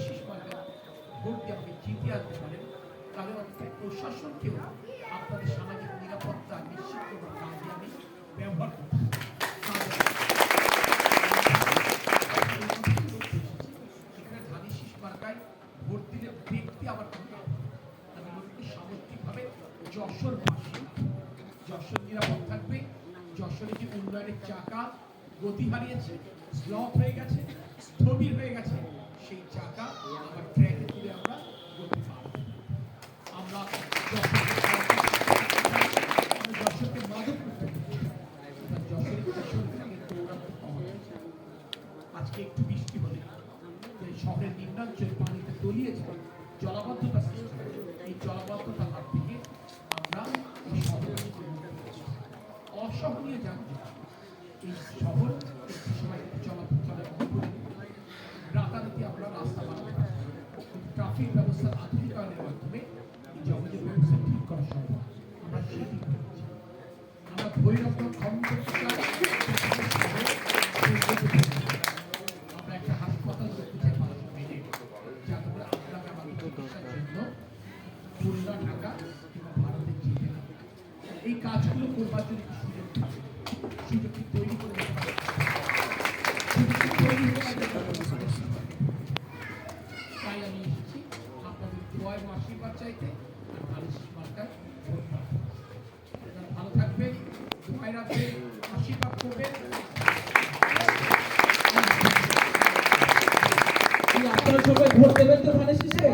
শীষ মার্কায় ভোট দিয়ে আমাকে জিতিয়ে আনতে পারেন, তাহলে অন্তত প্রশাসনকেও আপনাদের সামাজিক নিরাপত্তা নিশ্চিত করার কাজে আমি ব্যবহার করব। এখানে ধানের শীষ মার্কায় ভোট দিলে ব্যক্তি আমার আমি বলতে সামগ্রিকভাবে যশোরবাসী, যশোর নিরাপদ থাকবে। যশোরে যে উন্নয়নের চাকা গতি হারিয়েছে, স্লপ হয়ে গেছে, স্থবির হয়ে গেছে, সেই চাকা আবার ট্র্যাকে তুলে আমরা গতি পাব। আমরা যশোরকে মাদক করতে যশোরের আজকে একটু বৃষ্টি হলে শহরের নিম্নাঞ্চল পানিতে তলিয়েছে, জলাবদ্ধতা সৃষ্টি হয়েছে। এই জলাবদ্ধতার হাত থেকে আমরা এই শহরে অসহনীয় যানজট, এই শহর একটি সময় চলাচলের রাতারাতি আমরা রাস্তা বানাতে পারি, ট্রাফিক ব্যবস্থার আধুনিকায়নের মাধ্যমে এই যোগাযোগ ব্যবস্থা ঠিক করা সম্ভব। আমরা সেটি করছি। আমরা ভৈরব খনন করতে চাই, আমরা একটা হাসপাতাল করতে চাই মানুষ মেনে, যাতে করে আপনাকে আমাদের চিকিৎসার জন্য খুলনা, ঢাকা কিংবা ভারতের যেতে না। এই কাজগুলো করবার জন্য সুযোগটি তৈরি করে তাই আমি এসেছি আপনাদের দোয়া এবং আশীর্বাদ চাইতে, ধানের শীষ মার্কায় ভোট পাবেন। ভালো থাকবেন, দোয়ায় রাখবেন, আশীর্বাদ করবেন। আপনারা সবাই ভোট দেবেন তো ধানের শীষে?